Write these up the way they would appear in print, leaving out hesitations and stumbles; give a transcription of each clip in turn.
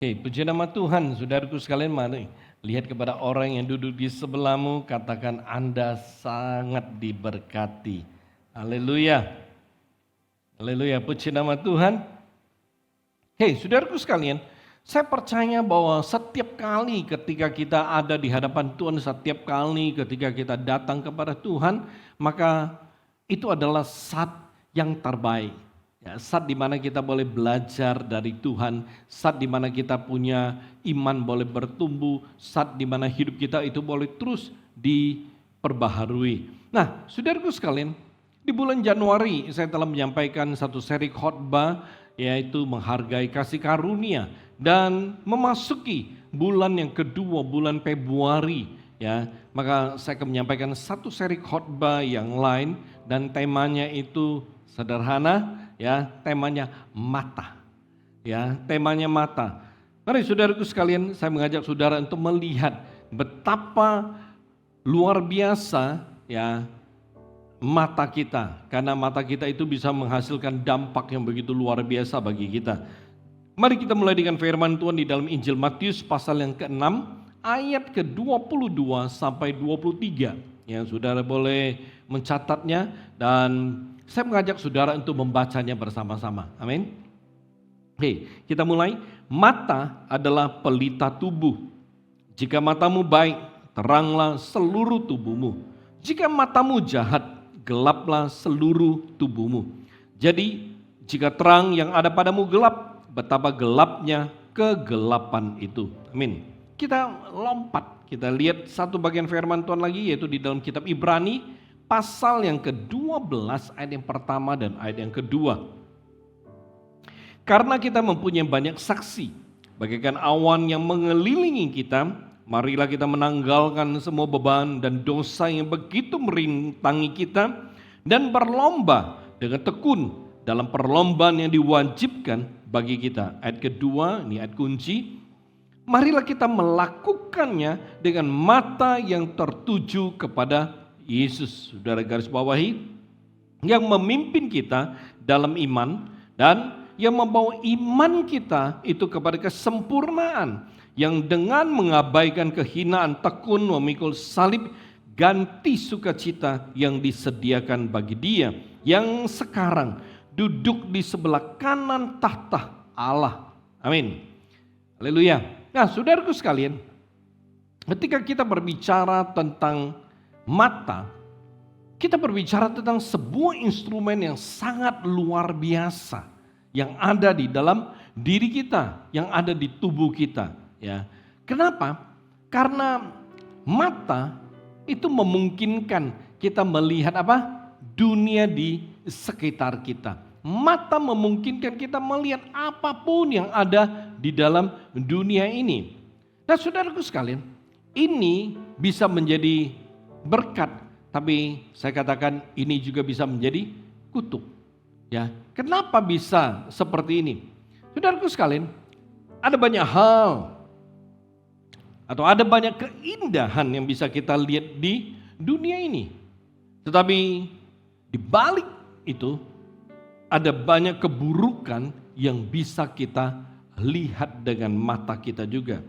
Oke, puji nama Tuhan, saudaraku sekalian, mari lihat kepada orang yang duduk di sebelahmu, katakan Anda sangat diberkati. Haleluya, haleluya, puji nama Tuhan. Hei, saudaraku sekalian, saya percaya bahwa setiap kali ketika kita ada di hadapan Tuhan, setiap kali ketika kita datang kepada Tuhan, maka itu adalah saat yang terbaik. Ya, saat dimana kita boleh belajar dari Tuhan, saat dimana kita punya iman boleh bertumbuh, saat dimana hidup kita itu boleh terus diperbaharui. Nah, saudaraku sekalian, di bulan Januari saya telah menyampaikan satu seri khotbah yaitu menghargai kasih karunia dan memasuki bulan yang kedua, bulan Februari. Ya, maka saya akan menyampaikan satu seri khotbah yang lain dan temanya itu sederhana. Ya, temanya mata. Ya, temanya mata. Mari saudaraku sekalian, saya mengajak saudara untuk melihat betapa luar biasa ya mata kita. Karena mata kita itu bisa menghasilkan dampak yang begitu luar biasa bagi kita. Mari kita mulai dengan firman Tuhan di dalam Injil Matius pasal yang ke-6 ayat ke-22 sampai 23. Ya, saudara boleh mencatatnya dan saya mengajak saudara untuk membacanya bersama-sama. Amin. Oke, kita mulai. Mata adalah pelita tubuh. Jika matamu baik, teranglah seluruh tubuhmu. Jika matamu jahat, gelaplah seluruh tubuhmu. Jadi, jika terang yang ada padamu gelap, betapa gelapnya kegelapan itu. Amin. Kita lompat, kita lihat satu bagian firman Tuhan lagi, yaitu di dalam kitab Ibrani, pasal yang ke-12 ayat yang pertama dan ayat yang kedua. Karena kita mempunyai banyak saksi, bagaikan awan yang mengelilingi kita, marilah kita menanggalkan semua beban dan dosa yang begitu merintangi kita, dan berlomba dengan tekun dalam perlombaan yang diwajibkan bagi kita. Ayat kedua, ini ayat kunci. Marilah kita melakukannya dengan mata yang tertuju kepada Yesus, saudara garis bawahi, yang memimpin kita dalam iman dan yang membawa iman kita itu kepada kesempurnaan, yang dengan mengabaikan kehinaan tekun memikul salib, ganti sukacita yang disediakan bagi Dia yang sekarang duduk di sebelah kanan tahta Allah. Amin. Haleluya. Nah, saudaraku sekalian, ketika kita berbicara tentang mata, kita berbicara tentang sebuah instrumen yang sangat luar biasa yang ada di dalam diri kita, yang ada di tubuh kita. Ya, kenapa? Karena mata itu memungkinkan kita melihat apa? Dunia di sekitar kita. Mata memungkinkan kita melihat apapun yang ada di dalam dunia ini. Nah, saudaraku sekalian, ini bisa menjadi berkat, tapi saya katakan ini juga bisa menjadi kutuk. Ya, kenapa bisa seperti ini? Saudaraku sekalian, ada banyak hal atau ada banyak keindahan yang bisa kita lihat di dunia ini. Tetapi di balik itu ada banyak keburukan yang bisa kita lihat dengan mata kita juga.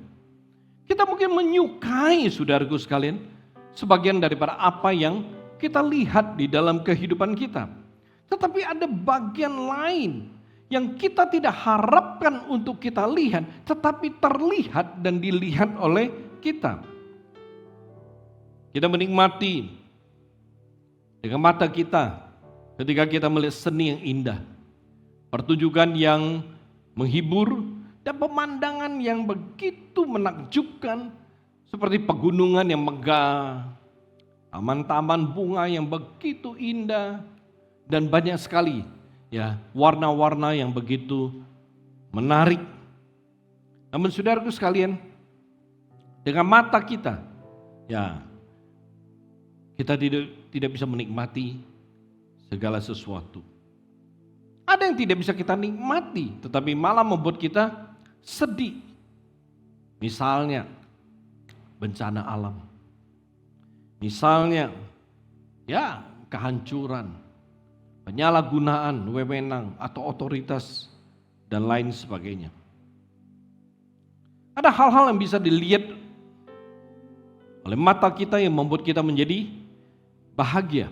Kita mungkin menyukai, saudaraku sekalian, sebagian daripada apa yang kita lihat di dalam kehidupan kita. Tetapi ada bagian lain yang kita tidak harapkan untuk kita lihat, tetapi terlihat dan dilihat oleh kita. Kita menikmati dengan mata kita ketika kita melihat seni yang indah, pertunjukan yang menghibur, dan pemandangan yang begitu menakjubkan, seperti pegunungan yang megah, taman-taman bunga yang begitu indah, dan banyak sekali ya warna-warna yang begitu menarik. Namun saudaraku sekalian, dengan mata kita, ya kita tidak bisa menikmati segala sesuatu. Ada yang tidak bisa kita nikmati, tetapi malah membuat kita sedih. Misalnya bencana alam. Misalnya ya kehancuran, penyalahgunaan wewenang atau otoritas dan lain sebagainya. Ada hal-hal yang bisa dilihat oleh mata kita yang membuat kita menjadi bahagia.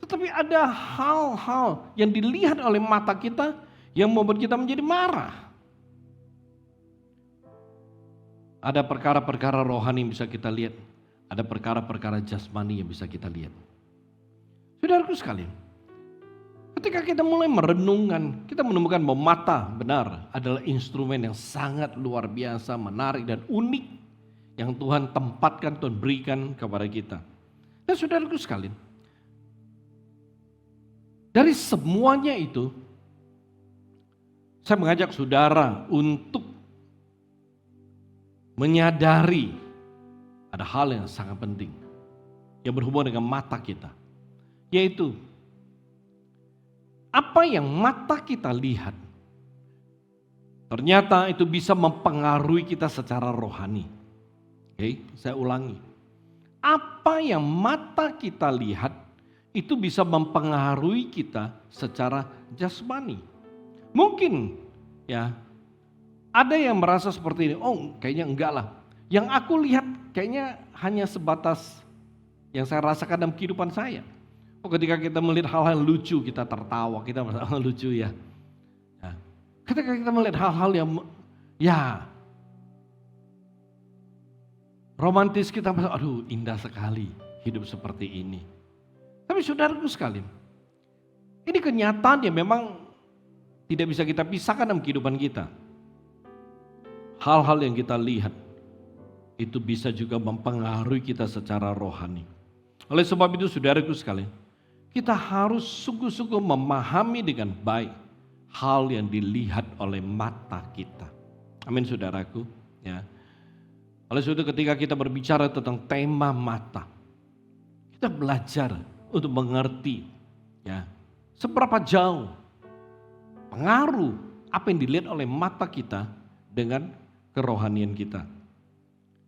Tetapi ada hal-hal yang dilihat oleh mata kita yang membuat kita menjadi marah. Ada perkara-perkara rohani yang bisa kita lihat. Ada perkara-perkara jasmani yang bisa kita lihat. Saudaraku sekalian, ketika kita mulai merenungkan, kita menemukan bahwa mata benar adalah instrumen yang sangat luar biasa, menarik dan unik yang Tuhan tempatkan, Tuhan berikan kepada kita. Dan saudaraku sekalian, dari semuanya itu, saya mengajak saudara untuk menyadari ada hal yang sangat penting yang berhubungan dengan mata kita. Yaitu, apa yang mata kita lihat, ternyata itu bisa mempengaruhi kita secara rohani. Oke, saya ulangi. Apa yang mata kita lihat, itu bisa mempengaruhi kita secara jasmani. Mungkin ya, ada yang merasa seperti ini, oh kayaknya enggak lah. Yang aku lihat kayaknya hanya sebatas yang saya rasakan dalam kehidupan saya. Oh, ketika kita melihat hal-hal lucu, kita tertawa, kita merasa lucu ya. Nah, ketika kita melihat hal-hal yang ya romantis, kita merasa aduh indah sekali hidup seperti ini. Tapi saudaraku sekalian, ini kenyataan yang memang tidak bisa kita pisahkan dalam kehidupan kita. Hal-hal yang kita lihat itu bisa juga mempengaruhi kita secara rohani. Oleh sebab itu saudaraku sekalian, kita harus sungguh-sungguh memahami dengan baik hal yang dilihat oleh mata kita. Amin saudaraku. Ya. Oleh sebab itu ketika kita berbicara tentang tema mata, kita belajar untuk mengerti ya, seberapa jauh pengaruh apa yang dilihat oleh mata kita dengan kerohanian kita.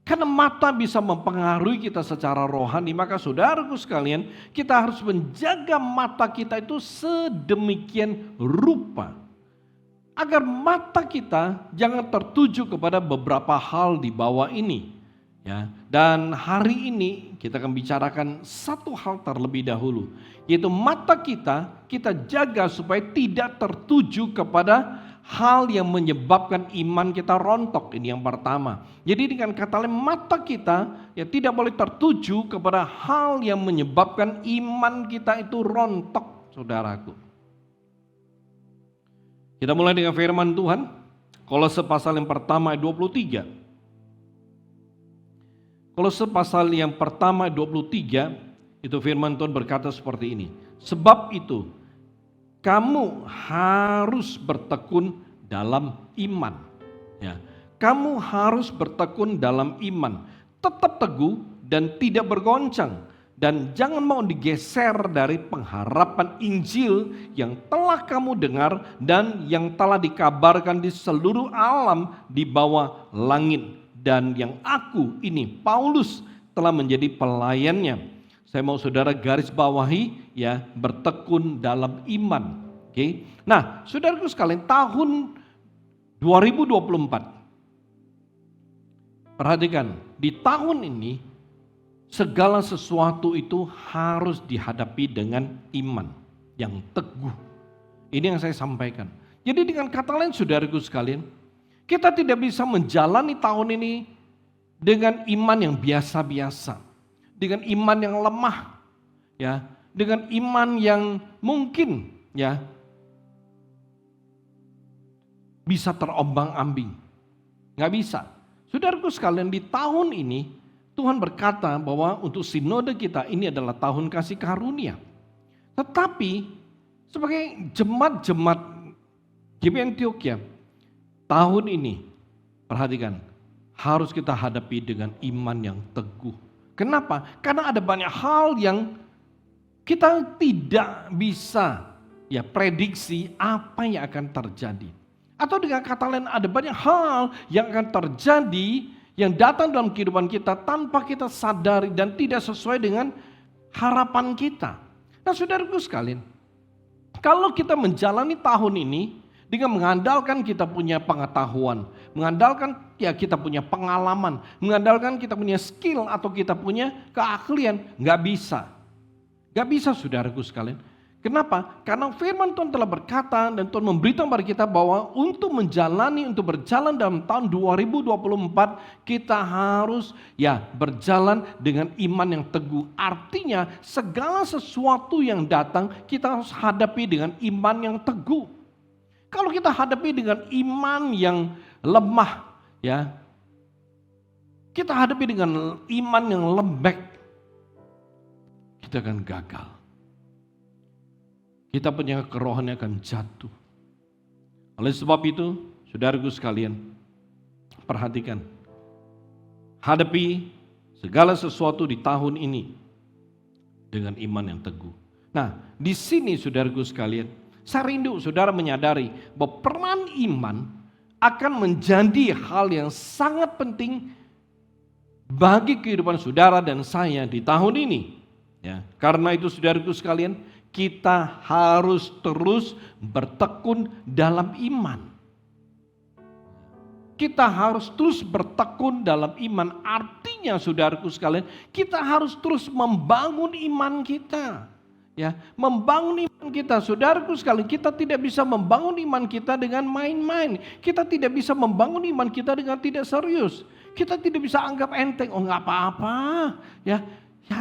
Karena mata bisa mempengaruhi kita secara rohani, maka saudaraku sekalian, kita harus menjaga mata kita itu sedemikian rupa. Agar mata kita jangan tertuju kepada beberapa hal di bawah ini. Ya, dan hari ini kita akan bicarakan satu hal terlebih dahulu. Yaitu mata kita jaga supaya tidak tertuju kepada hal yang menyebabkan iman kita rontok. Ini yang pertama. Jadi dengan kata lain, mata kita ya tidak boleh tertuju kepada hal yang menyebabkan iman kita itu rontok, saudaraku. Kita mulai dengan firman Tuhan. Kolose pasal yang pertama ayat 23. Kolose pasal yang pertama ayat 23, itu firman Tuhan berkata seperti ini. Sebab itu kamu harus bertekun dalam iman. Ya, kamu harus bertekun dalam iman. Tetap teguh dan tidak bergoncang. Dan jangan mau digeser dari pengharapan Injil yang telah kamu dengar dan yang telah dikabarkan di seluruh alam di bawah langit. Dan yang aku ini, Paulus, telah menjadi pelayannya. Saya mau saudara garis bawahi ya, bertekun dalam iman. Oke. Nah, saudaraku sekalian, tahun 2024. Perhatikan, di tahun ini segala sesuatu itu harus dihadapi dengan iman yang teguh. Ini yang saya sampaikan. Jadi dengan kata lain saudaraku sekalian, kita tidak bisa menjalani tahun ini dengan iman yang biasa-biasa, dengan iman yang lemah, ya, dengan iman yang mungkin ya bisa terombang-ambing. Nggak bisa. Saudaraku sekalian, di tahun ini Tuhan berkata bahwa untuk sinode kita ini adalah tahun kasih karunia. Tetapi sebagai jemaat-jemaat GBI Antioquia, tahun ini perhatikan, harus kita hadapi dengan iman yang teguh. Kenapa? Karena ada banyak hal yang kita tidak bisa ya prediksi apa yang akan terjadi. Atau dengan kata lain, ada banyak hal yang akan terjadi yang datang dalam kehidupan kita tanpa kita sadari dan tidak sesuai dengan harapan kita. Nah saudaraku sekalian, kalau kita menjalani tahun ini dengan mengandalkan kita punya pengetahuan, mengandalkan ya kita punya pengalaman, mengandalkan kita punya skill atau kita punya keahlian. Nggak bisa. Nggak bisa saudaraku sekalian. Kenapa? Karena firman Tuhan telah berkata dan Tuhan memberitahu kepada kita bahwa untuk berjalan dalam tahun 2024 kita harus berjalan dengan iman yang teguh. Artinya segala sesuatu yang datang kita harus hadapi dengan iman yang teguh. Kalau kita hadapi dengan iman yang lemah, kita hadapi dengan iman yang lembek, kita akan gagal. Kita punya kerohanian akan jatuh. Oleh sebab itu, saudaraku sekalian, perhatikan. Hadapi segala sesuatu di tahun ini dengan iman yang teguh. Nah, di sini saudaraku sekalian, saya rindu saudara menyadari bahwa peran iman akan menjadi hal yang sangat penting bagi kehidupan saudara dan saya di tahun ini. Karena itu saudaraku sekalian, kita harus terus bertekun dalam iman. Kita harus terus bertekun dalam iman. Artinya saudaraku sekalian, kita harus terus membangun iman kita. Membangun iman kita. Saudaraku sekalian, kita tidak bisa membangun iman kita dengan main-main. Kita tidak bisa membangun iman kita dengan tidak serius. Kita tidak bisa anggap enteng, nggak apa-apa.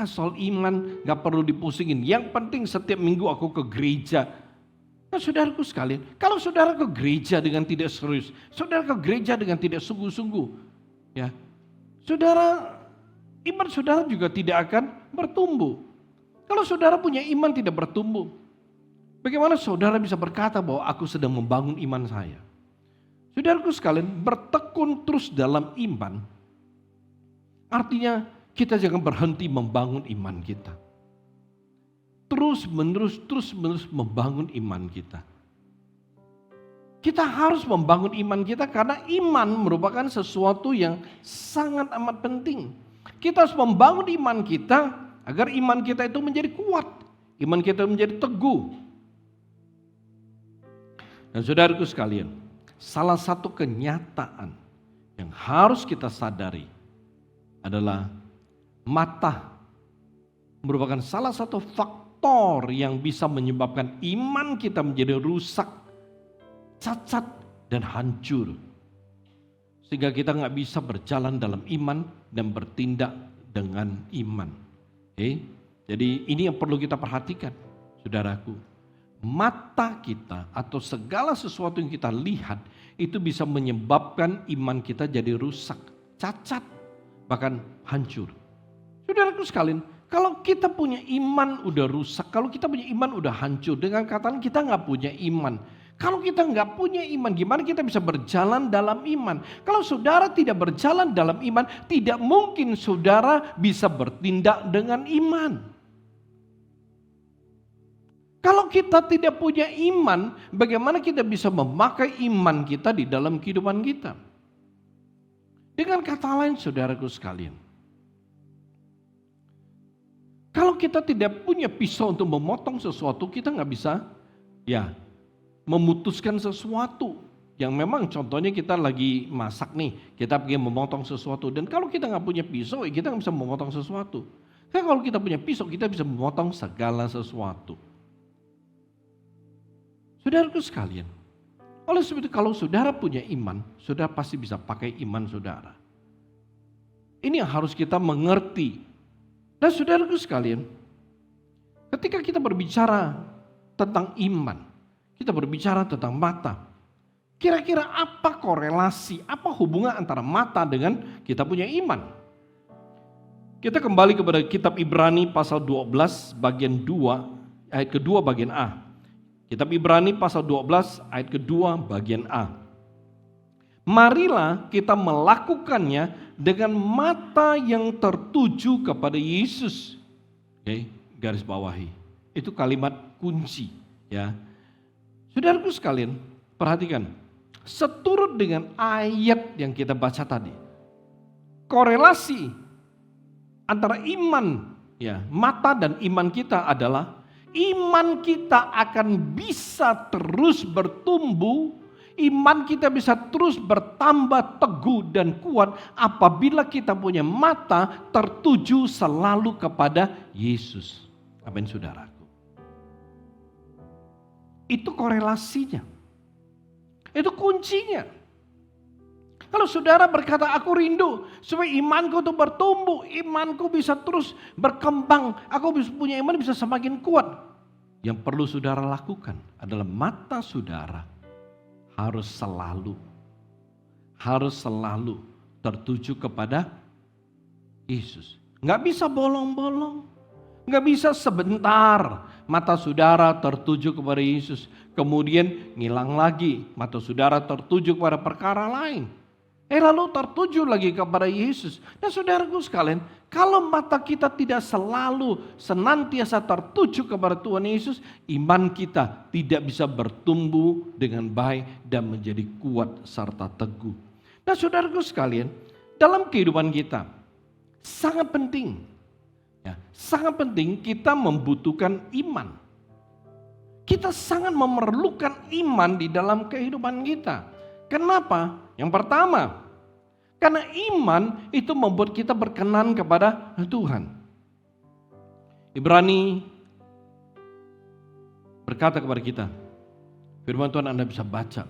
Soal iman gak perlu dipusingin. Yang penting setiap minggu aku ke gereja. Nah saudaraku sekalian, kalau saudara ke gereja dengan tidak serius, saudara ke gereja dengan tidak sungguh-sungguh, iman saudara juga tidak akan bertumbuh. Kalau saudara punya iman tidak bertumbuh, bagaimana saudara bisa berkata bahwa aku sedang membangun iman saya? Saudaraku sekalian, bertekun terus dalam iman, artinya kita jangan berhenti membangun iman kita. Terus menerus membangun iman kita. Kita harus membangun iman kita karena iman merupakan sesuatu yang sangat amat penting. Kita harus membangun iman kita agar iman kita itu menjadi kuat. Iman kita menjadi teguh. Dan saudaraku sekalian, salah satu kenyataan yang harus kita sadari adalah mata merupakan salah satu faktor yang bisa menyebabkan iman kita menjadi rusak, cacat, dan hancur. Sehingga kita nggak bisa berjalan dalam iman dan bertindak dengan iman. Jadi ini yang perlu kita perhatikan, saudaraku. Mata kita atau segala sesuatu yang kita lihat itu bisa menyebabkan iman kita jadi rusak, cacat, bahkan hancur. Saudaraku sekalian, kalau kita punya iman udah rusak, kalau kita punya iman udah hancur, dengan kata kita nggak punya iman. Kalau kita nggak punya iman, gimana kita bisa berjalan dalam iman? Kalau saudara tidak berjalan dalam iman, tidak mungkin saudara bisa bertindak dengan iman. Kalau kita tidak punya iman, bagaimana kita bisa memakai iman kita di dalam kehidupan kita? Dengan kata lain, saudaraku sekalian, kalau kita tidak punya pisau untuk memotong sesuatu, kita nggak bisa memutuskan sesuatu. Yang memang contohnya kita lagi masak nih, kita pergi memotong sesuatu. Dan kalau kita nggak punya pisau, kita nggak bisa memotong sesuatu. Karena kalau kita punya pisau, kita bisa memotong segala sesuatu. Saudaraku sekalian, oleh sebab itu kalau saudara punya iman, saudara pasti bisa pakai iman saudara. Ini yang harus kita mengerti. Dan saudaraku sekalian, ketika kita berbicara tentang iman, kita berbicara tentang mata, kira-kira apa korelasi, apa hubungan antara mata dengan kita punya iman? Kita kembali kepada kitab Ibrani pasal 12 bagian 2, ayat kedua bagian A. Kitab Ibrani pasal 12 ayat kedua bagian A. Marilah kita melakukannya dengan mata yang tertuju kepada Yesus. Garis bawahi. Itu kalimat kunci. Saudaraku sekalian, perhatikan. Seturut dengan ayat yang kita baca tadi. Korelasi antara iman, mata dan iman kita adalah iman kita akan bisa terus bertumbuh Iman kita bisa terus bertambah teguh dan kuat apabila kita punya mata tertuju selalu kepada Yesus. Amin saudaraku. Itu korelasinya. Itu kuncinya. Kalau saudara berkata, aku rindu supaya imanku itu bertumbuh, imanku bisa terus berkembang, aku bisa punya iman bisa semakin kuat. Yang perlu saudara lakukan adalah mata saudara harus selalu tertuju kepada Yesus. Nggak bisa bolong-bolong, nggak bisa sebentar mata saudara tertuju kepada Yesus, kemudian ngilang lagi, mata saudara tertuju kepada perkara lain. Lalu tertuju lagi kepada Yesus. Dan saudaraku sekalian, kalau mata kita tidak selalu senantiasa tertuju kepada Tuhan Yesus, iman kita tidak bisa bertumbuh dengan baik dan menjadi kuat serta teguh. Nah saudaraku sekalian, dalam kehidupan kita sangat penting, sangat penting kita membutuhkan iman. Kita sangat memerlukan iman di dalam kehidupan kita. Kenapa? Yang pertama, karena iman itu membuat kita berkenan kepada Tuhan. Ibrani berkata kepada kita, firman Tuhan Anda bisa baca.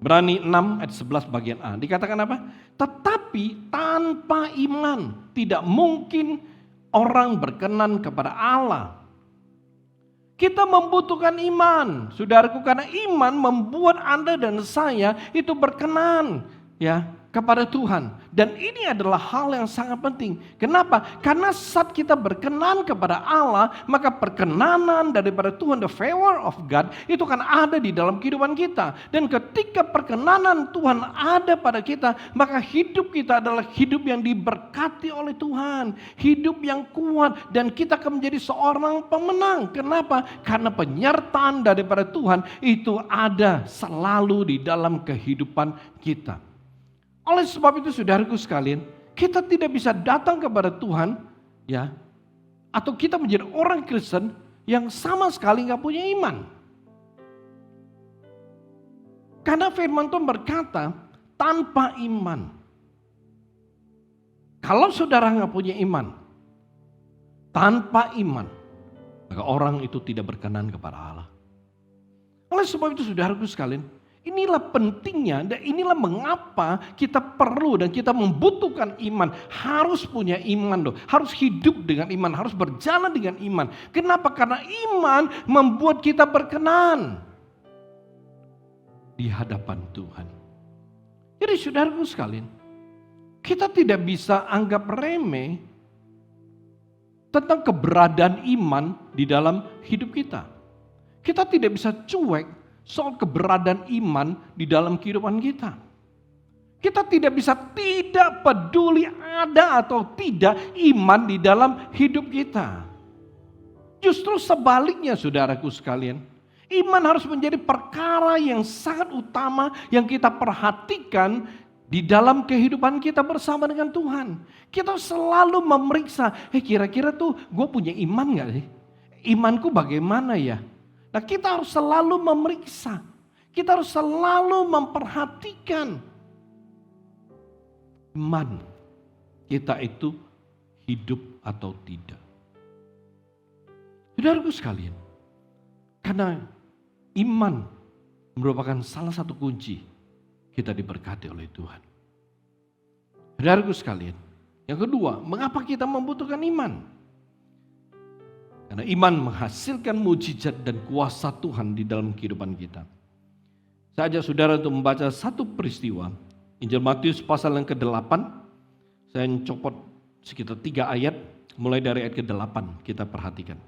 Ibrani 6 ayat 11 bagian A. Dikatakan apa? Tetapi tanpa iman tidak mungkin orang berkenan kepada Allah. Kita membutuhkan iman, saudaraku, karena iman membuat Anda dan saya itu berkenan kepada Tuhan. Dan ini adalah hal yang sangat penting. Kenapa? Karena saat kita berkenan kepada Allah, maka perkenanan daripada Tuhan, the favor of God, itu kan ada di dalam kehidupan kita. Dan ketika perkenanan Tuhan ada pada kita, maka hidup kita adalah hidup yang diberkati oleh Tuhan. Hidup yang kuat dan kita akan menjadi seorang pemenang. Kenapa? Karena penyertaan daripada Tuhan itu ada selalu di dalam kehidupan kita. Oleh sebab itu saudaraku sekalian, kita tidak bisa datang kepada Tuhan atau kita menjadi orang Kristen yang sama sekali nggak punya iman. Karena firman Tuhan berkata, tanpa iman. Kalau saudara nggak punya iman, tanpa iman, maka orang itu tidak berkenan kepada Allah. Oleh sebab itu saudaraku sekalian, inilah pentingnya dan inilah mengapa kita perlu dan kita membutuhkan iman. Harus punya iman loh. Harus hidup dengan iman. Harus berjalan dengan iman. Kenapa? Karena iman membuat kita berkenan di hadapan Tuhan. Jadi saudaraku sekalian, kita tidak bisa anggap remeh tentang keberadaan iman di dalam hidup kita. Kita tidak bisa cuek soal keberadaan iman di dalam kehidupan kita. Kita tidak bisa tidak peduli ada atau tidak iman di dalam hidup kita. Justru sebaliknya saudaraku sekalian, iman harus menjadi perkara yang sangat utama yang kita perhatikan di dalam kehidupan kita bersama dengan Tuhan. Kita selalu memeriksa, kira-kira tuh gue punya iman gak sih? Imanku bagaimana ya? Nah kita harus selalu memeriksa, kita harus selalu memperhatikan iman kita itu hidup atau tidak. Saudaraku sekalian, karena iman merupakan salah satu kunci kita diberkati oleh Tuhan. Saudaraku sekalian, yang kedua, mengapa kita membutuhkan iman? Karena iman menghasilkan mujizat dan kuasa Tuhan di dalam kehidupan kita. Saya ajak saudara untuk membaca satu peristiwa. Injil Matius pasal yang ke-8. Saya copot sekitar 3 ayat. Mulai dari ayat ke-8 kita perhatikan.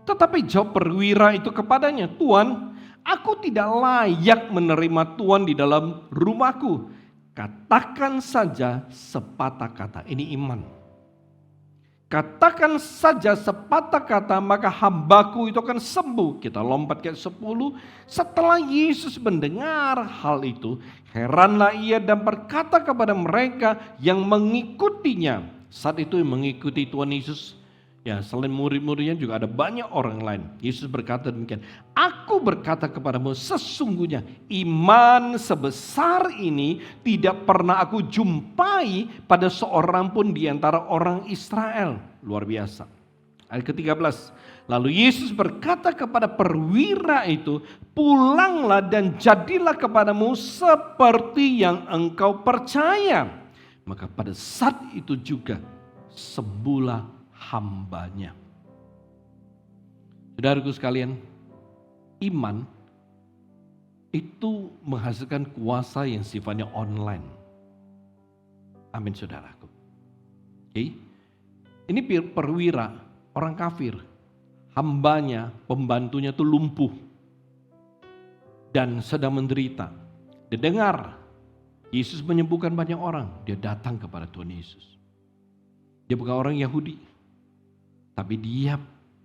Tetapi jawab perwira itu kepadanya, Tuhan, aku tidak layak menerima Tuhan di dalam rumahku. Katakan saja sepatah kata. Ini iman. Katakan saja sepatah kata maka hambaku itu akan sembuh. Kita lompat ke 10. Setelah Yesus mendengar hal itu, heranlah ia dan berkata kepada mereka yang mengikutinya. Saat itu yang mengikuti Tuhan Yesus, Ya, selain murid-muridnya juga ada banyak orang lain. Yesus berkata demikian, aku berkata kepadamu sesungguhnya iman sebesar ini tidak pernah aku jumpai pada seorang pun di antara orang Israel. Luar biasa. Ayat ke-13, lalu Yesus berkata kepada perwira itu, pulanglah dan jadilah kepadamu seperti yang engkau percaya. Maka pada saat itu juga sembuhlah hambanya. Saudaraku sekalian, iman itu menghasilkan kuasa yang sifatnya online. Amin saudaraku. Oke. Ini perwira, orang kafir. Hambanya, pembantunya itu lumpuh dan sedang menderita. Dia dengar Yesus menyembuhkan banyak orang, dia datang kepada Tuhan Yesus. Dia bukan orang Yahudi, tapi dia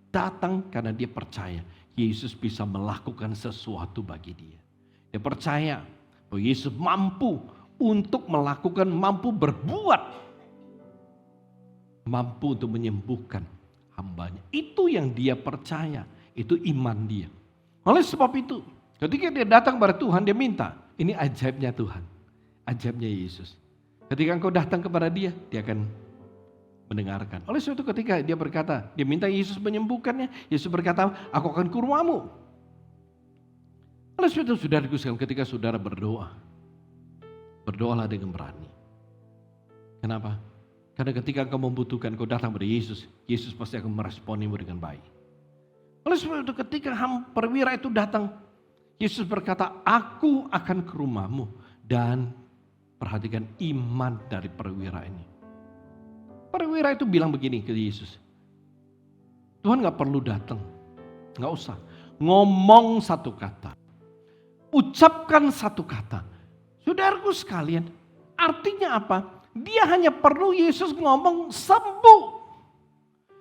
datang karena dia percaya Yesus bisa melakukan sesuatu bagi dia. Dia percaya bahwa Yesus mampu untuk melakukan, mampu berbuat, mampu untuk menyembuhkan hambanya. Itu yang dia percaya, itu iman dia. Oleh sebab itu, ketika dia datang kepada Tuhan, dia minta, ini ajaibnya Tuhan, ajaibnya Yesus. Ketika engkau datang kepada dia, dia akan mendengarkan. Oleh sebab itu ketika dia berkata, dia minta Yesus menyembuhkannya, Yesus berkata, aku akan ke rumahmu. Oleh sebab itu saudaraku sekalian, ketika saudara berdoa, berdoalah dengan berani. Kenapa? Karena ketika engkau membutuhkan, engkau datang kepada Yesus, Yesus pasti akan meresponimu dengan baik. Oleh sebab itu ketika perwira itu datang, Yesus berkata, aku akan ke rumahmu. Dan perhatikan iman dari perwira ini. Perwira itu bilang begini ke Yesus, Tuhan gak perlu datang, gak usah. Ngomong satu kata, ucapkan satu kata. Saudaraku sekalian, artinya apa? Dia hanya perlu Yesus ngomong sembuh.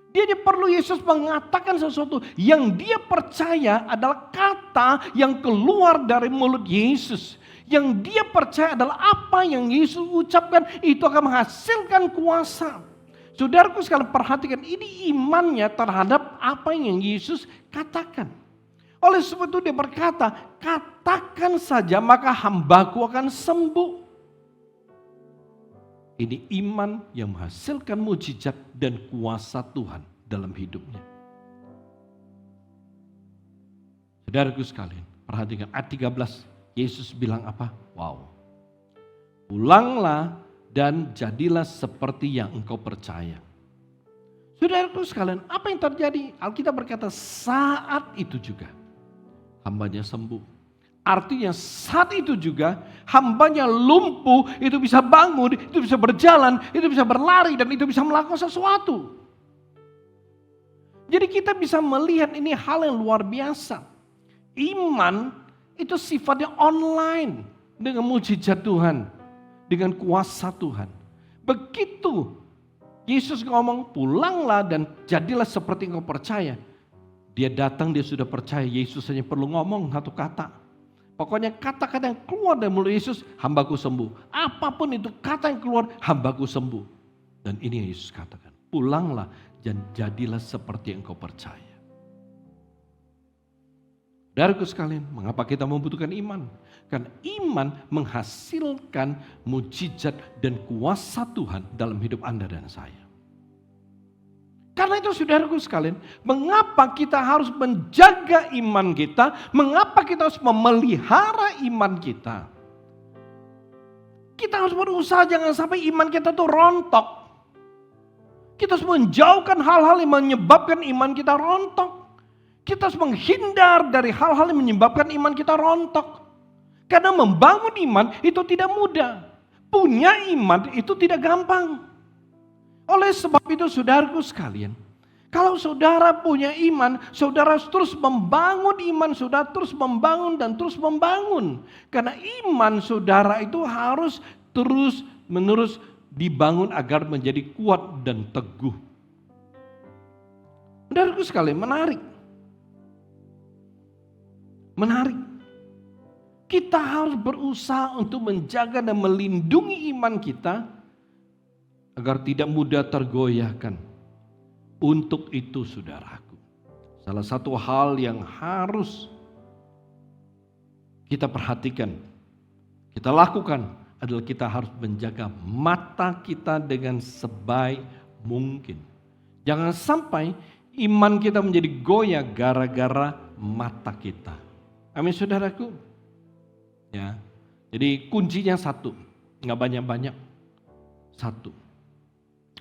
Dia hanya perlu Yesus mengatakan sesuatu yang dia percaya adalah kata yang keluar dari mulut Yesus. Yang dia percaya adalah apa yang Yesus ucapkan itu akan menghasilkan kuasa. Saudaraku sekalian perhatikan, ini imannya terhadap apa yang Yesus katakan. Oleh sebab itu dia berkata, katakan saja maka hambaku akan sembuh. Ini iman yang menghasilkan mujizat dan kuasa Tuhan dalam hidupnya. Saudaraku sekalian, perhatikan ayat 13, Yesus bilang apa? Wow. Pulanglah dan jadilah seperti yang engkau percaya. Saudaraku sekalian, apa yang terjadi? Alkitab berkata saat itu juga hambanya sembuh. Artinya saat itu juga hambanya lumpuh itu bisa bangun, itu bisa berjalan, itu bisa berlari dan itu bisa melakukan sesuatu. Jadi kita bisa melihat ini hal yang luar biasa. Iman itu sifatnya online dengan mujizat Tuhan. Dengan kuasa Tuhan. Begitu Yesus ngomong pulanglah dan jadilah seperti yang kau percaya. Dia datang, dia sudah percaya. Yesus hanya perlu ngomong satu kata. Pokoknya kata-kata yang keluar dari mulut Yesus, hambaku sembuh. Apapun itu kata yang keluar, hambaku sembuh. Dan ini yang Yesus katakan. Pulanglah dan jadilah seperti yang kau percaya. Saudaraku sekalian, mengapa kita membutuhkan iman? Karena iman menghasilkan mujizat dan kuasa Tuhan dalam hidup Anda dan saya. Karena itu saudaraku sekalian, mengapa kita harus menjaga iman kita? Mengapa kita harus memelihara iman kita? Kita harus berusaha jangan sampai iman kita tuh rontok. Kita harus menjauhkan hal-hal yang menyebabkan iman kita rontok. Kita harus menghindar dari hal-hal yang menyebabkan iman kita rontok. Karena membangun iman itu tidak mudah. Punya iman itu tidak gampang. Oleh sebab itu saudaraku sekalian, kalau saudara punya iman, saudara terus membangun iman, saudara terus membangun dan terus membangun. Karena iman saudara itu harus terus menerus dibangun agar menjadi kuat dan teguh. Saudaraku sekalian, menarik. Kita harus berusaha untuk menjaga dan melindungi iman kita agar tidak mudah tergoyahkan Untuk itu saudaraku, salah satu hal yang harus kita perhatikan, kita lakukan adalah kita harus menjaga mata kita dengan sebaik mungkin. Jangan sampai iman kita menjadi goyah gara-gara mata kita. Amin saudaraku. Ya. Jadi kuncinya satu, nggak banyak-banyak. Satu.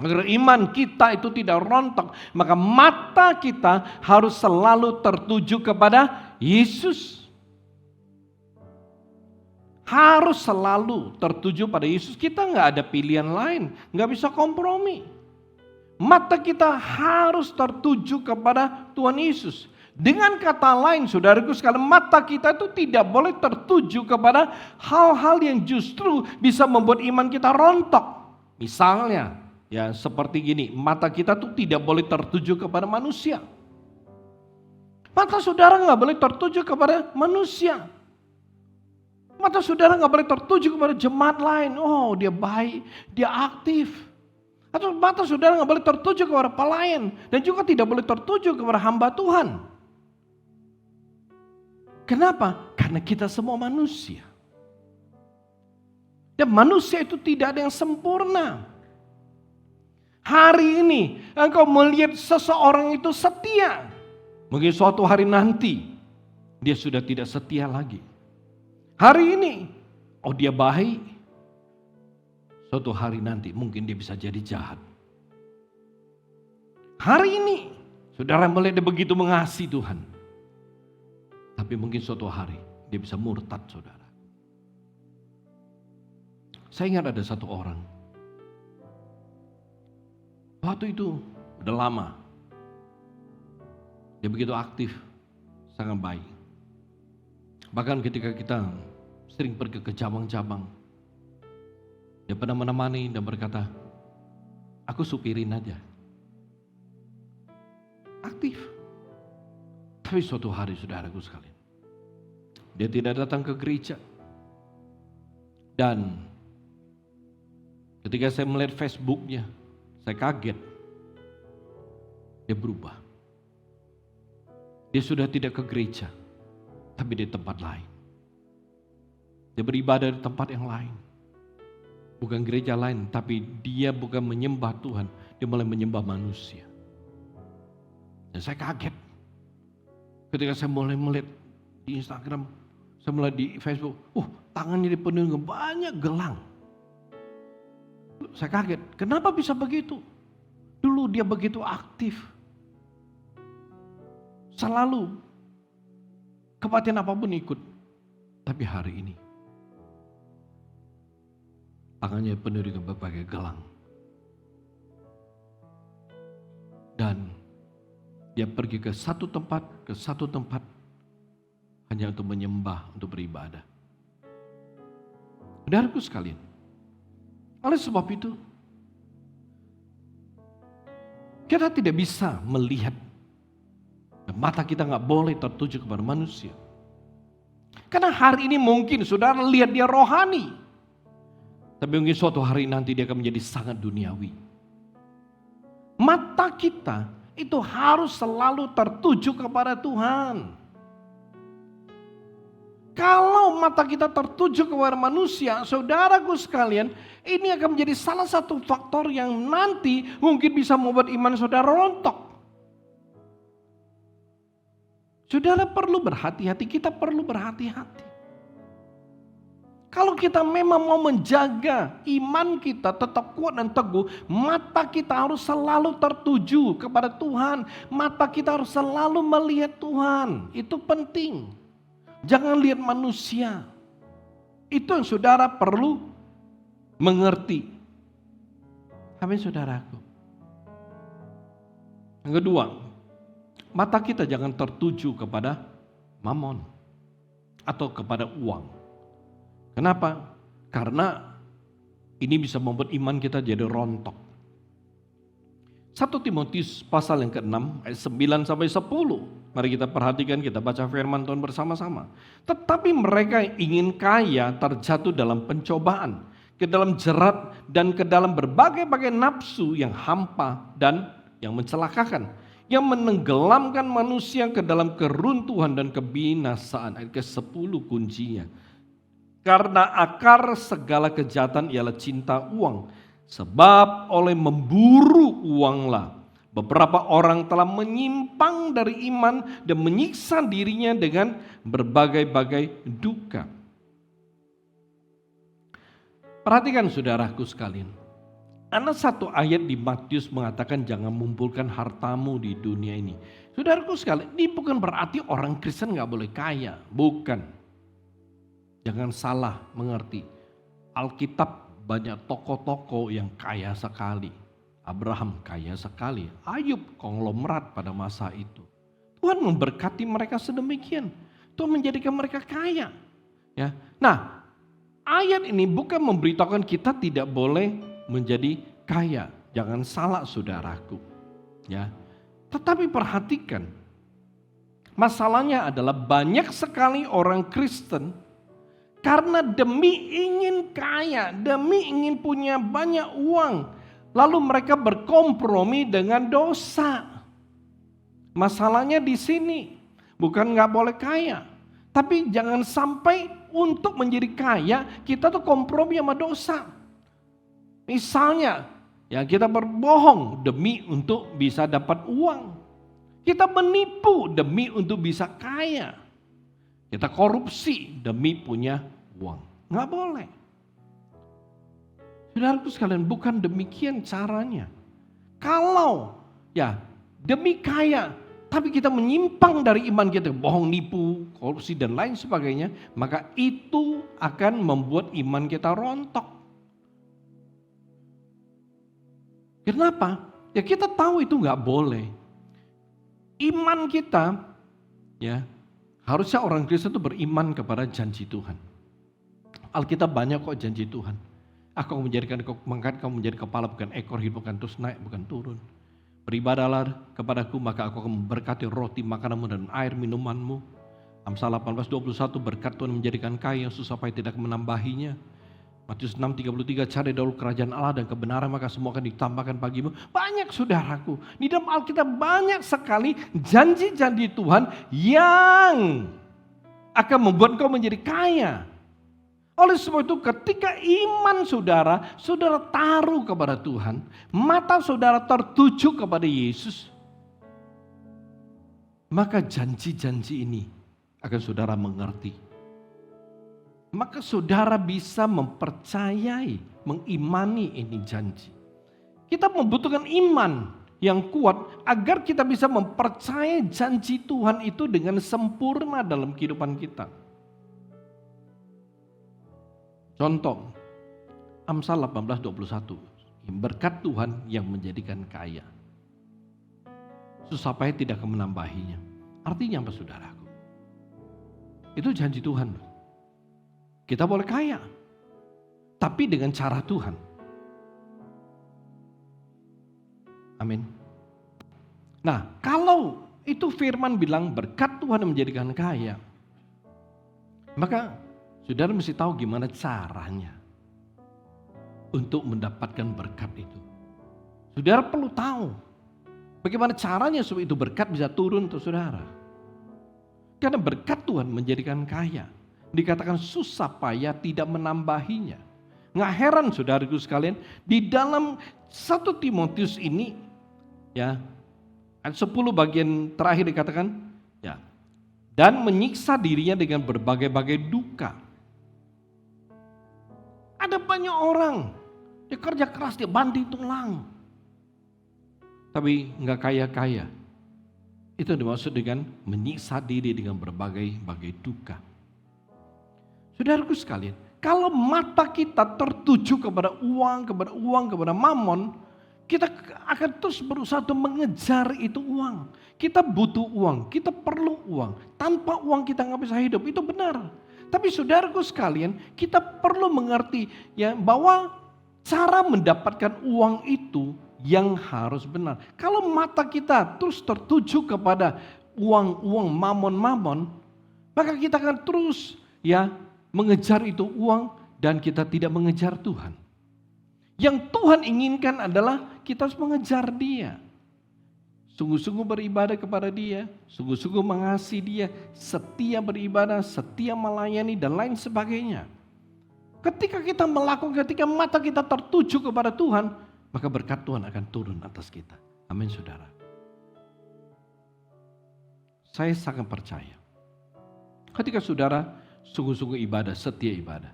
Agar iman kita itu tidak rontok, maka mata kita harus selalu tertuju kepada Yesus. Harus selalu tertuju pada Yesus. Kita nggak ada pilihan lain, nggak bisa kompromi. Mata kita harus tertuju kepada Tuhan Yesus. Dengan kata lain, saudaraku sekalian, mata kita itu tidak boleh tertuju kepada hal-hal yang justru bisa membuat iman kita rontok. Misalnya, ya seperti gini, mata kita tuh tidak boleh tertuju kepada manusia. Mata saudara nggak boleh tertuju kepada manusia. Mata saudara nggak boleh tertuju kepada jemaat lain. Oh, dia baik, dia aktif. Atau mata saudara nggak boleh tertuju kepada pelayan dan juga tidak boleh tertuju kepada hamba Tuhan. Kenapa? Karena kita semua manusia. Dan manusia itu tidak ada yang sempurna. Hari ini engkau melihat seseorang itu setia. Mungkin suatu hari nanti dia sudah tidak setia lagi. Hari ini, oh dia baik. Suatu hari nanti mungkin dia bisa jadi jahat. Hari ini, saudara melihat dia begitu mengasihi Tuhan. Tapi mungkin suatu hari dia bisa murtad, saudara. Saya ingat ada satu orang. Waktu itu udah lama. Dia begitu aktif, sangat baik. Bahkan ketika kita sering pergi ke cabang-cabang, dia pernah menemani dan berkata, aku supirin aja. Aktif. Tapi suatu hari saudaraku sekalian, dia tidak datang ke gereja. Dan ketika saya melihat Facebooknya, saya kaget. Dia berubah. Dia sudah tidak ke gereja, tapi di tempat lain. Dia beribadah di tempat yang lain. Bukan gereja lain, tapi dia bukan menyembah Tuhan, dia mulai menyembah manusia. Dan saya kaget. Ketika saya mulai melihat di Instagram, saya mulai di Facebook, tangannya dipenuhi dengan banyak gelang. Saya kaget, kenapa bisa begitu? Dulu dia begitu aktif. Selalu, kebatian apapun ikut. Tapi hari ini, tangannya penuh dengan berbagai gelang. Dan dia pergi ke satu tempat, hanya untuk menyembah, untuk beribadah. Saudaraku sekalian, oleh sebab itu, kita tidak bisa melihat, mata kita nggak boleh tertuju kepada manusia. Karena hari ini mungkin saudara lihat dia rohani, tapi mungkin suatu hari nanti dia akan menjadi sangat duniawi. Mata kita itu harus selalu tertuju kepada Tuhan. Kalau mata kita tertuju kepada manusia, saudaraku sekalian, ini akan menjadi salah satu faktor yang nanti mungkin bisa membuat iman saudara rontok. Saudara perlu berhati-hati, kita perlu berhati-hati. Kalau kita memang mau menjaga iman kita tetap kuat dan teguh, mata kita harus selalu tertuju kepada Tuhan. Mata kita harus selalu melihat Tuhan. Itu penting. Jangan lihat manusia. Itu yang saudara perlu mengerti. Amin saudaraku. Yang kedua, mata kita jangan tertuju kepada mamon atau kepada uang. Kenapa? Karena ini bisa membuat iman kita jadi rontok. 1 Timotius pasal yang ke-6 ayat 9 sampai 10. Mari kita perhatikan, kita baca firman Tuhan bersama-sama. Tetapi mereka yang ingin kaya terjatuh dalam pencobaan, ke dalam jerat dan ke dalam berbagai-bagai nafsu yang hampa dan yang mencelakakan, yang menenggelamkan manusia ke dalam keruntuhan dan kebinasaan. Ayat ke-10 kuncinya. Karena akar segala kejahatan ialah cinta uang. Sebab oleh memburu uanglah beberapa orang telah menyimpang dari iman dan menyiksa dirinya dengan berbagai-bagai duka. Perhatikan saudaraku sekalian. Ada satu ayat di Matius mengatakan jangan mengumpulkan hartamu di dunia ini. Saudaraku sekalian, ini bukan berarti orang Kristen gak boleh kaya. Bukan. Jangan salah mengerti. Alkitab banyak tokoh-tokoh yang kaya sekali. Abraham kaya sekali. Ayub konglomerat pada masa itu. Tuhan memberkati mereka sedemikian. Tuhan menjadikan mereka kaya. Ya. Nah, ayat ini bukan memberitahukan kita tidak boleh menjadi kaya. Jangan salah saudaraku. Ya. Tetapi perhatikan. Masalahnya adalah banyak sekali orang Kristen karena demi ingin kaya, demi ingin punya banyak uang, lalu mereka berkompromi dengan dosa. Masalahnya di sini, bukan nggak boleh kaya, tapi jangan sampai untuk menjadi kaya kita tuh kompromi sama dosa. Misalnya, ya kita berbohong demi untuk bisa dapat uang, kita menipu demi untuk bisa kaya. Kita korupsi demi punya uang. Nggak boleh. Saudaraku sekalian, bukan demikian caranya. Kalau ya demi kaya, tapi kita menyimpang dari iman kita, bohong, nipu, korupsi dan lain sebagainya, maka itu akan membuat iman kita rontok. Kenapa? Ya kita tahu itu nggak boleh. Iman kita, ya, harusnya orang Kristen itu beriman kepada janji Tuhan. Alkitab banyak kok janji Tuhan. Aku akan menjadikan kau mengangkat, kamu menjadi kepala bukan ekor, hidup bukan terus naik, bukan turun. Beribadahlah kepadaku, maka aku akan memberkati roti makananmu dan air minumanmu. Amsal 18:21, berkat Tuhan menjadikan kaya, susah payah tidak menambahinya. Matius 6:33, cari dahulu kerajaan Allah dan kebenaran, maka semua akan ditambahkan bagimu. Banyak saudaraku, di dalam Alkitab banyak sekali janji-janji Tuhan yang akan membuat kau menjadi kaya. Oleh sebab itu ketika iman saudara, saudara taruh kepada Tuhan, mata saudara tertuju kepada Yesus, maka janji-janji ini akan saudara mengerti. Maka saudara bisa mempercayai, mengimani ini janji. Kita membutuhkan iman yang kuat agar kita bisa mempercayai janji Tuhan itu dengan sempurna dalam kehidupan kita. Contoh, Amsal 18:21, berkat Tuhan yang menjadikan kaya. Susah payah tidak akan menambahinya. Artinya apa saudaraku? Itu janji Tuhan. Kita boleh kaya, tapi dengan cara Tuhan. Amin. Nah, kalau itu firman bilang berkat Tuhan yang menjadikan kaya, maka saudara mesti tahu gimana caranya untuk mendapatkan berkat itu. Saudara perlu tahu bagaimana caranya supaya itu berkat bisa turun untuk saudara. Karena berkat Tuhan menjadikan kaya. Dikatakan susah payah tidak menambahinya. Nggak heran saudaraku sekalian, di dalam 1 Timotius ini, ya, ayat 10 bagian terakhir dikatakan, ya, dan menyiksa dirinya dengan berbagai-bagai duka. Ada banyak orang, dia kerja keras, dia banting tulang, tapi nggak kaya-kaya. Itu dimaksud dengan menyiksa diri dengan berbagai-bagai duka. Saudaraku sekalian, kalau mata kita tertuju kepada uang, kepada mamon, kita akan terus berusaha untuk mengejar itu uang. Kita butuh uang, kita perlu uang. Tanpa uang kita nggak bisa hidup, itu benar. Tapi saudaraku sekalian, kita perlu mengerti ya bahwa cara mendapatkan uang itu yang harus benar. Kalau mata kita terus tertuju kepada uang, mamon, maka kita akan terus ya mengejar itu uang dan kita tidak mengejar Tuhan. Yang Tuhan inginkan adalah kita harus mengejar Dia. sungguh-sungguh beribadah kepada Dia, sungguh-sungguh mengasihi Dia, setia beribadah, setia melayani, dan lain sebagainya. Ketika kita melakukan, ketika mata kita tertuju kepada Tuhan, maka berkat Tuhan akan turun atas kita. Amin, saudara. Saya sangat percaya. Ketika saudara sungguh-sungguh ibadah, setia ibadah,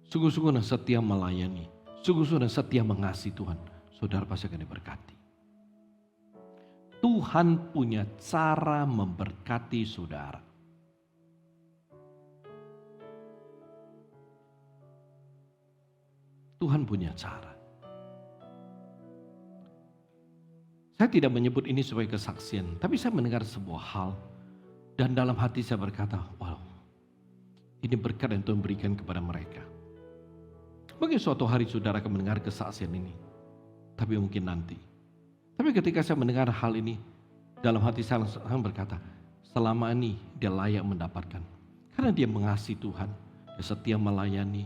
sungguh-sungguh dan setia melayani, sungguh-sungguh dan setia mengasihi Tuhan, saudara pasti akan diberkati. Tuhan punya cara memberkati saudara. Tuhan punya cara. Saya tidak menyebut ini sebagai kesaksian, tapi saya mendengar sebuah hal dan dalam hati saya berkata, wow, ini berkat yang Tuhan berikan kepada mereka. Mungkin suatu hari saudara akan mendengar kesaksian ini, tapi mungkin nanti. Tapi ketika saya mendengar hal ini, dalam hati saya langsung berkata, selama ini dia layak mendapatkan. Karena dia mengasihi Tuhan, dia setia melayani,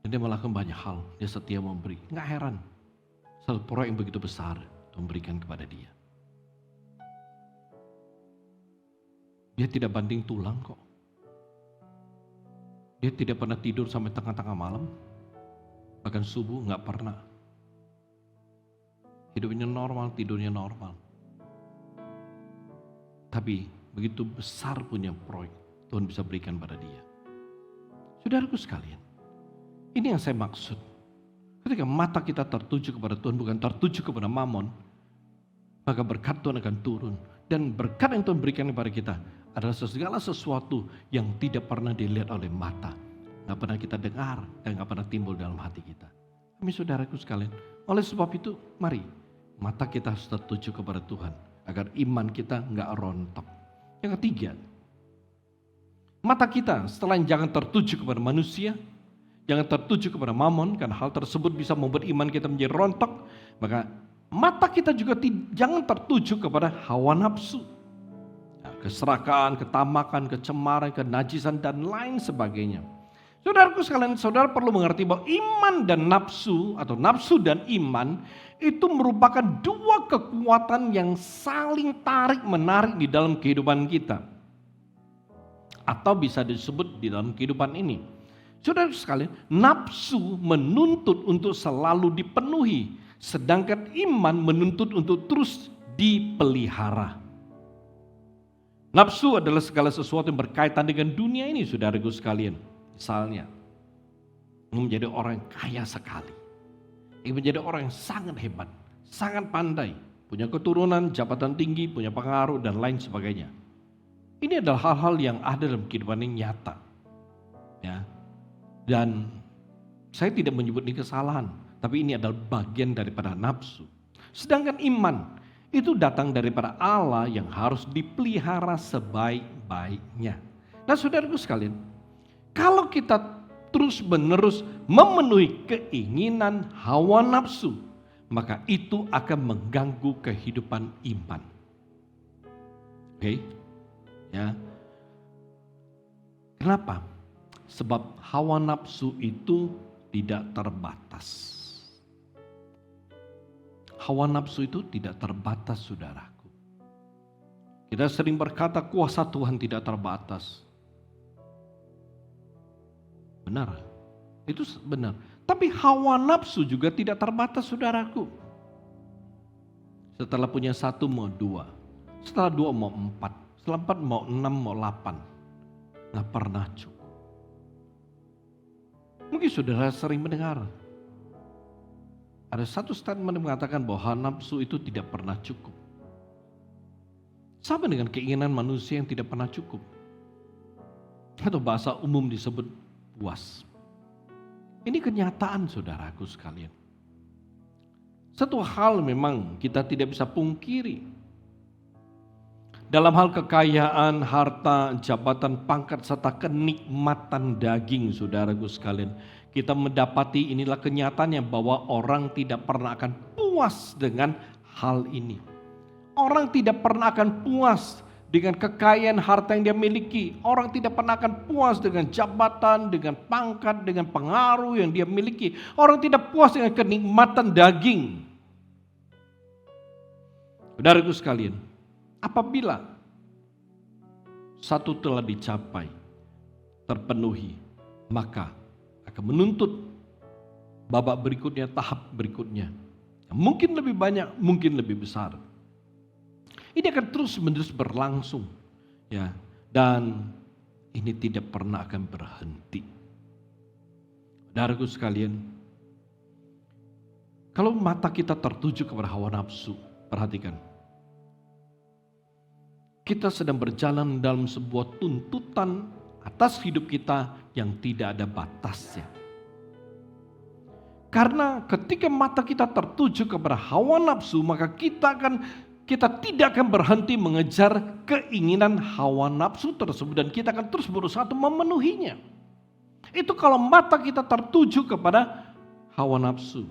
dan dia melakukan banyak hal, dia setia memberi. Nggak heran, satu proyek yang begitu besar Tuhan berikan kepada dia. Dia tidak banting tulang kok. Dia tidak pernah tidur sampai tengah-tengah malam, bahkan subuh nggak pernah. Hidupnya normal, tidurnya normal. Tapi begitu besar punya proyek Tuhan bisa berikan pada dia. Saudaraku sekalian, ini yang saya maksud. Ketika mata kita tertuju kepada Tuhan, bukan tertuju kepada mamon, maka berkat Tuhan akan turun. Dan berkat yang Tuhan berikan kepada kita adalah segala sesuatu yang tidak pernah dilihat oleh mata. Gak pernah kita dengar dan gak pernah timbul dalam hati kita. Kami saudaraku sekalian, oleh sebab itu mari mata kita harus tertuju kepada Tuhan agar iman kita gak rontok. Yang ketiga, mata kita setelah jangan tertuju kepada manusia, jangan tertuju kepada mamon, karena hal tersebut bisa membuat iman kita menjadi rontok. Maka mata kita juga jangan tertuju kepada hawa nafsu, keserakahan, ketamakan, kecemaran, kenajisan, dan lain sebagainya. Saudaraku sekalian, saudara perlu mengerti bahwa iman dan nafsu atau nafsu dan iman itu merupakan dua kekuatan yang saling tarik-menarik di dalam kehidupan kita. Atau bisa disebut di dalam kehidupan ini. Saudara sekalian, nafsu menuntut untuk selalu dipenuhi, sedangkan iman menuntut untuk terus dipelihara. Nafsu adalah segala sesuatu yang berkaitan dengan dunia ini, saudaraku sekalian. Misalnya, menjadi orang yang kaya sekali, menjadi orang yang sangat hebat, sangat pandai, punya keturunan, jabatan tinggi, punya pengaruh, dan lain sebagainya. Ini adalah hal-hal yang ada dalam kehidupan yang nyata. Ya. Dan saya tidak menyebut ini kesalahan, tapi ini adalah bagian daripada nafsu. Sedangkan iman itu datang daripada Allah yang harus dipelihara sebaik-baiknya. Nah saudaraku sekalian, kalau kita terus-menerus memenuhi keinginan hawa nafsu, maka itu akan mengganggu kehidupan iman. Oke? Ya. Kenapa? Sebab hawa nafsu itu tidak terbatas. Hawa nafsu itu tidak terbatas, saudaraku. Kita sering berkata kuasa Tuhan tidak terbatas. Benar, itu benar. Tapi hawa nafsu juga tidak terbatas, saudaraku. Setelah punya satu mau dua, setelah dua mau empat, setelah empat mau 6 mau 8. Gak pernah cukup. Mungkin saudara sering mendengar. Ada satu statement yang mengatakan bahwa hawa nafsu itu tidak pernah cukup. Sama dengan keinginan manusia yang tidak pernah cukup. Atau bahasa umum disebut puas. Ini kenyataan saudaraku sekalian. Satu hal memang kita tidak bisa pungkiri. Dalam hal kekayaan, harta, jabatan, pangkat, serta kenikmatan daging saudaraku sekalian. Kita mendapati inilah kenyataannya bahwa orang tidak pernah akan puas dengan hal ini. Orang tidak pernah akan puas dengan kekayaan harta yang dia miliki. Orang tidak pernah akan puas dengan jabatan, dengan pangkat, dengan pengaruh yang dia miliki. Orang tidak puas dengan kenikmatan daging. Saudaraku sekalian, apabila satu telah dicapai, terpenuhi, maka akan menuntut babak berikutnya, tahap berikutnya. Mungkin lebih banyak, mungkin lebih besar. Ini akan terus-menerus berlangsung, ya, dan ini tidak pernah akan berhenti. Saudaraku sekalian, kalau mata kita tertuju kepada hawa nafsu, perhatikan, kita sedang berjalan dalam sebuah tuntutan atas hidup kita yang tidak ada batasnya. Karena ketika mata kita tertuju kepada hawa nafsu, maka kita tidak akan berhenti mengejar keinginan hawa nafsu tersebut dan kita akan terus berusaha untuk memenuhinya. Itu kalau mata kita tertuju kepada hawa nafsu.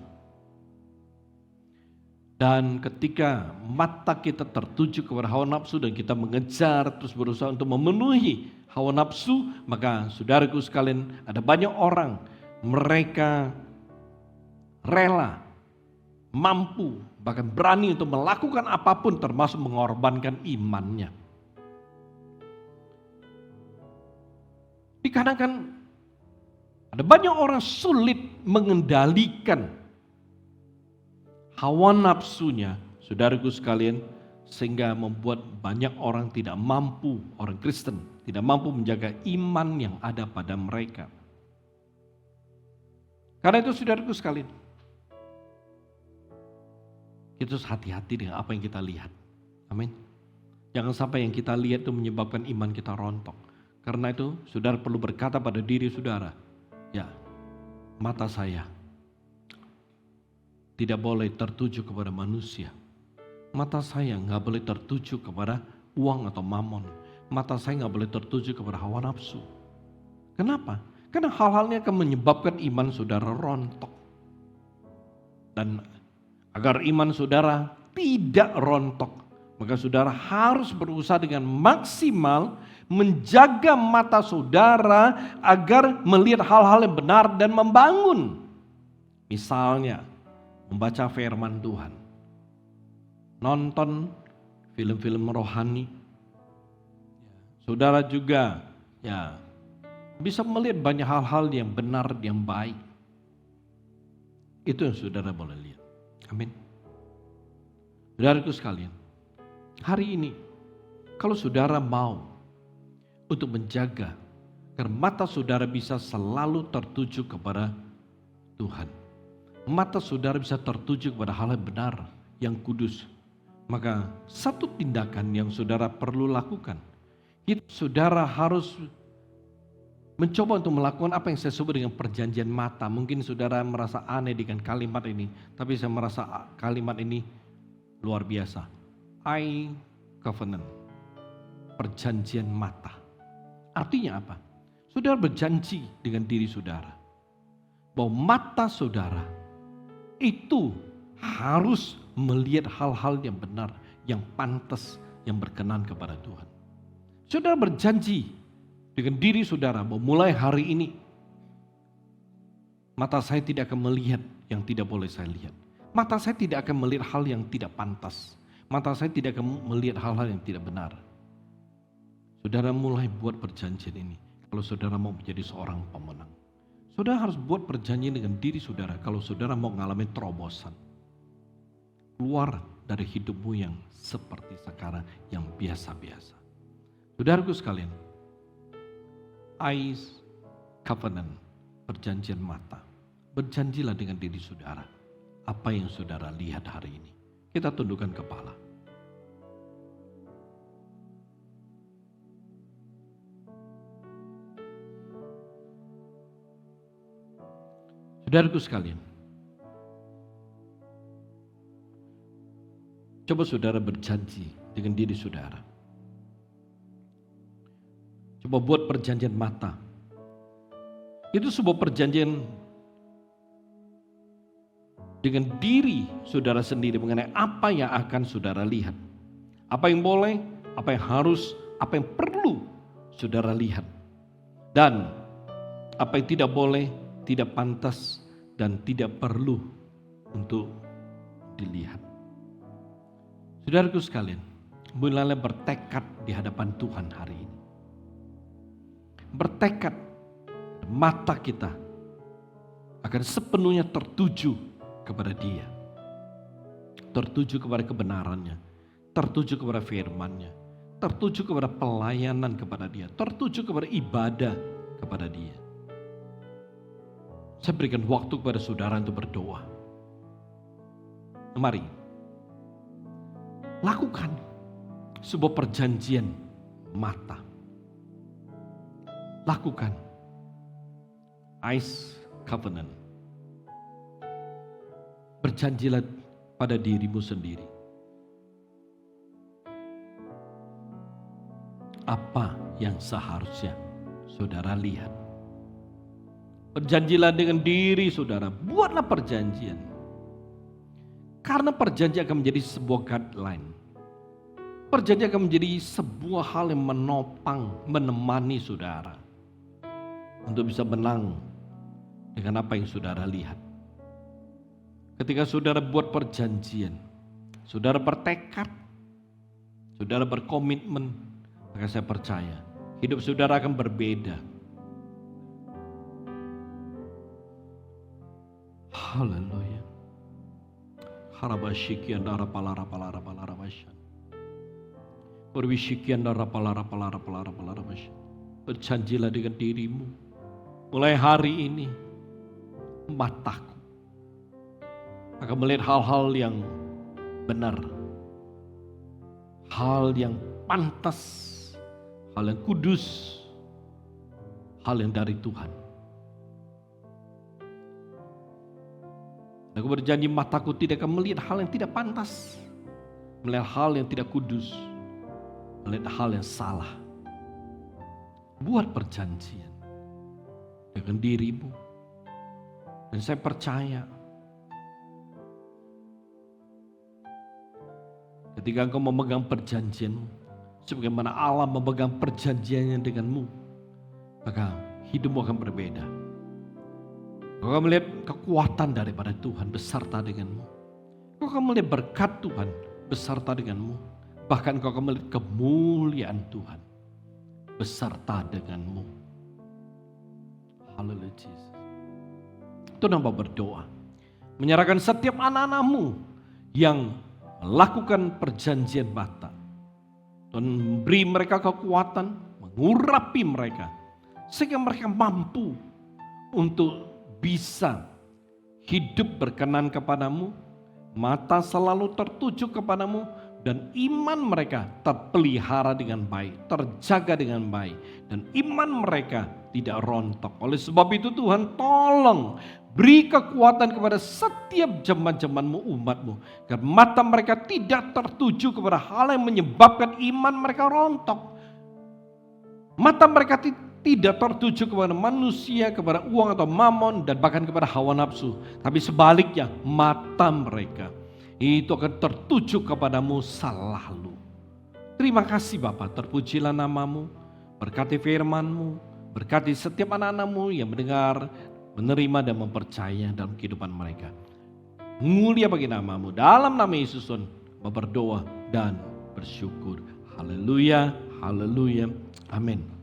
Dan ketika mata kita tertuju kepada hawa nafsu dan kita mengejar terus berusaha untuk memenuhi hawa nafsu, maka saudaraku sekalian, ada banyak orang mereka rela, mampu, bahkan berani untuk melakukan apapun termasuk mengorbankan imannya. Dikarenakan ada banyak orang sulit mengendalikan hawa nafsunya, saudaraku sekalian, sehingga membuat banyak orang tidak mampu, orang Kristen tidak mampu menjaga iman yang ada pada mereka. Karena itu saudaraku sekalian, kita harus hati-hati dengan apa yang kita lihat. Amin. Jangan sampai yang kita lihat itu menyebabkan iman kita rontok. Karena itu saudara perlu berkata pada diri saudara, ya, mata saya tidak boleh tertuju kepada manusia. Mata saya nggak boleh tertuju kepada uang atau mamon. Mata saya nggak boleh tertuju kepada hawa nafsu. Kenapa? Karena hal-halnya akan menyebabkan iman saudara rontok. Dan agar iman saudara tidak rontok, maka saudara harus berusaha dengan maksimal menjaga mata saudara agar melihat hal-hal yang benar dan membangun. Misalnya, membaca firman Tuhan, nonton film-film rohani. Saudara juga ya bisa melihat banyak hal-hal yang benar, yang baik. Itu yang saudara boleh lihat. Amin. Saudaraku sekalian, hari ini kalau saudara mau untuk menjaga agar mata saudara bisa selalu tertuju kepada Tuhan, mata saudara bisa tertuju kepada hal yang benar, yang kudus, maka satu tindakan yang saudara perlu lakukan, saudara harus mencoba untuk melakukan apa yang saya sebut dengan perjanjian mata. Mungkin saudara merasa aneh dengan kalimat ini, tapi saya merasa kalimat ini luar biasa. Eye covenant, perjanjian mata. Artinya apa? Saudara berjanji dengan diri saudara bahwa mata saudara itu harus melihat hal-hal yang benar, yang pantas, yang berkenan kepada Tuhan. Saudara berjanji dengan diri saudara bahwa mulai hari ini mata saya tidak akan melihat yang tidak boleh saya lihat. Mata saya tidak akan melihat hal yang tidak pantas. Mata saya tidak akan melihat hal-hal yang tidak benar. Saudara mulai buat perjanjian ini. Kalau saudara mau menjadi seorang pemenang, saudara harus buat perjanjian dengan diri saudara. Kalau saudara mau mengalami terobosan, keluar dari hidupmu yang seperti sekarang, yang biasa-biasa. Saudaraku sekalian, eyes covenant, perjanjian mata. Berjanjilah dengan diri saudara. Apa yang saudara lihat hari ini. Kita tundukkan kepala. Saudaraku sekalian, coba saudara berjanji dengan diri saudara. Coba buat perjanjian mata. Itu sebuah perjanjian dengan diri saudara sendiri mengenai apa yang akan saudara lihat. Apa yang boleh, apa yang harus, apa yang perlu saudara lihat. Dan apa yang tidak boleh, tidak pantas, dan tidak perlu untuk dilihat. Saudaraku sekalian, mulailah bertekad di hadapan Tuhan hari ini. Bertekad, mata kita akan sepenuhnya tertuju kepada Dia. Tertuju kepada kebenarannya, tertuju kepada firman-Nya, tertuju kepada pelayanan kepada Dia, tertuju kepada ibadah kepada Dia. Saya berikan waktu kepada saudara untuk berdoa. Mari, lakukan sebuah perjanjian mata. Lakukan eyes covenant. Berjanjilah pada dirimu sendiri. Apa yang seharusnya saudara lihat. Berjanjilah dengan diri saudara. Buatlah perjanjian. Karena perjanjian akan menjadi sebuah guideline. Perjanjian akan menjadi sebuah hal yang menopang, menemani saudara. Untuk bisa menang dengan apa yang saudara lihat. Ketika saudara buat perjanjian, saudara bertekad, saudara berkomitmen, maka saya percaya hidup saudara akan berbeda. Haleluya. Harabashikian darah palara palara palara bashan. Berbishikian darah palara palara palara palara bashan. Berjanjilah dengan dirimu. Mulai hari ini mataku akan melihat hal-hal yang benar, hal yang pantas, hal yang kudus, hal yang dari Tuhan. Aku berjanji mataku tidak akan melihat hal yang tidak pantas, melihat hal yang tidak kudus, melihat hal yang salah. Buat perjanjian dengan dirimu. Dan saya percaya ketika engkau memegang perjanjianmu, sebagaimana Allah memegang perjanjiannya denganmu, maka hidupmu akan berbeda. Kau akan melihat kekuatan daripada Tuhan beserta denganmu. Kau akan melihat berkat Tuhan beserta denganmu. Bahkan kau akan melihat kemuliaan Tuhan beserta denganmu. Haleluya Jesus. Itu nama berdoa. Menyerahkan setiap anak-anakmu yang melakukan perjanjian mata. Dan beri mereka kekuatan, mengurapi mereka. Sehingga mereka mampu untuk bisa hidup berkenan kepadamu, mata selalu tertuju kepadamu, dan iman mereka terpelihara dengan baik, terjaga dengan baik, dan iman mereka tidak rontok. Oleh sebab itu Tuhan tolong beri kekuatan kepada setiap jemaat-jemaatmu, umatmu, agar mata mereka tidak tertuju kepada hal yang menyebabkan iman mereka rontok. Mata mereka tidak tertuju kepada manusia, kepada uang atau mamon, dan bahkan kepada hawa nafsu. Tapi sebaliknya, mata mereka itu akan tertuju kepadamu selalu. Terima kasih Bapa, terpujilah namamu, berkati firman-Mu, berkati setiap anak-anak-Mu yang mendengar, menerima dan mempercaya dalam kehidupan mereka. Mulia bagi namamu, dalam nama Yesus berdoa dan bersyukur. Haleluya, haleluya, amin.